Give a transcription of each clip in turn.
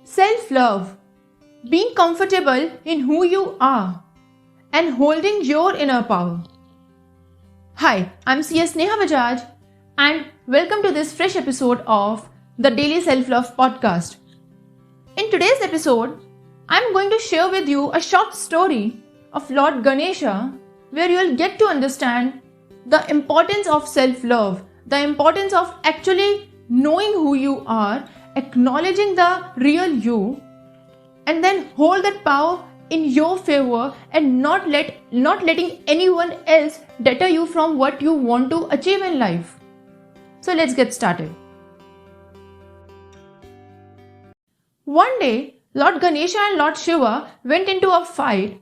Self-love, being comfortable in who you are and holding your inner power. Hi, I'm CS Neha Bajaj and welcome to this fresh episode of the Daily Self-Love Podcast. In today's episode, I'm going to share with you a short story of Lord Ganesha where you'll get to understand the importance of self-love, the importance of actually knowing who you are, acknowledging the real you, and then hold that power in your favor and not letting anyone else deter you from what you want to achieve in life. So let's get started. One day, Lord Ganesha and Lord Shiva went into a fight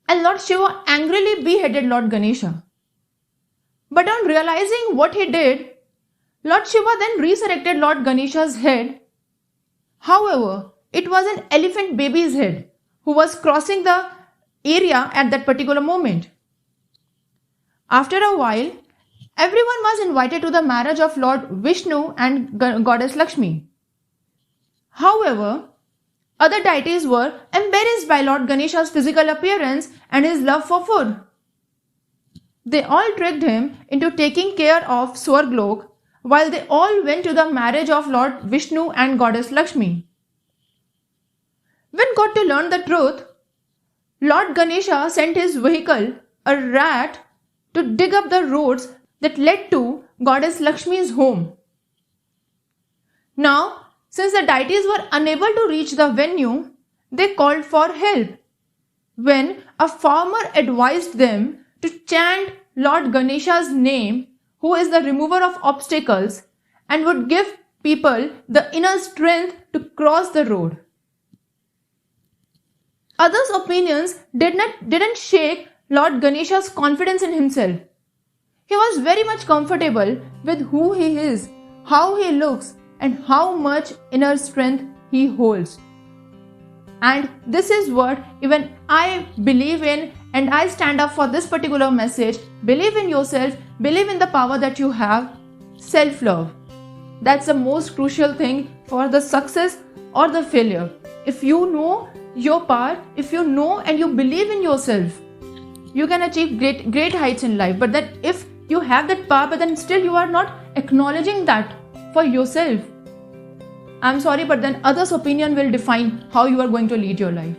and Lord Shiva angrily beheaded Lord Ganesha. But on realizing what he did, Lord Shiva then resurrected Lord Ganesha's head. However, it was an elephant baby's head who was crossing the area at that particular moment. After a while, everyone was invited to the marriage of Lord Vishnu and Goddess Lakshmi. However, other deities were embarrassed by Lord Ganesha's physical appearance and his love for food. They all tricked him into taking care of Swarglok while they all went to the marriage of Lord Vishnu and Goddess Lakshmi. When got to learn the truth, Lord Ganesha sent his vehicle, a rat, to dig up the roads that led to Goddess Lakshmi's home. Now, since the deities were unable to reach the venue, they called for help. When a farmer advised them to chant Lord Ganesha's name, who is the remover of obstacles, and would give people the inner strength to cross the road. Others' opinions didn't shake Lord Ganesha's confidence in himself. He was very much comfortable with who he is, how he looks, and how much inner strength he holds. And this is what even I believe in, and I stand up for this particular message. Believe in yourself, believe in the power that you have. Self-love. That's the most crucial thing for the success or the failure. If you know your power, if you know and you believe in yourself, you can achieve great heights in life. But that if you have that power, but then still you are not acknowledging that for yourself, I'm sorry, but then others' opinion will define how you are going to lead your life.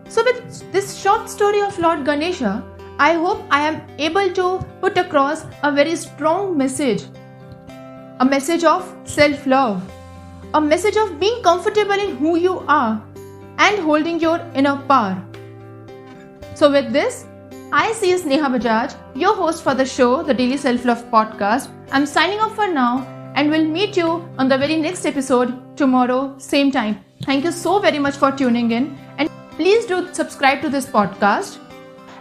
So with this short story of Lord Ganesha, I hope I am able to put across a very strong message. A message of self-love. A message of being comfortable in who you are and holding your inner power. So with this, I CS Neha Bajaj, your host for the show, the Daily Self-Love Podcast. I'm signing off for now and will meet you on the very next episode tomorrow, same time. Thank you so very much for tuning in, and please do subscribe to this podcast.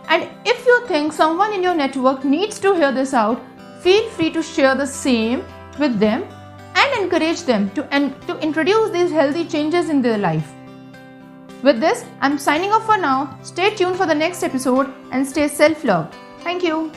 And if you think someone in your network needs to hear this out, feel free to share the same with them and encourage them to introduce these healthy changes in their life. With this, I'm signing off for now. Stay tuned for the next episode and stay self-loved. Thank you.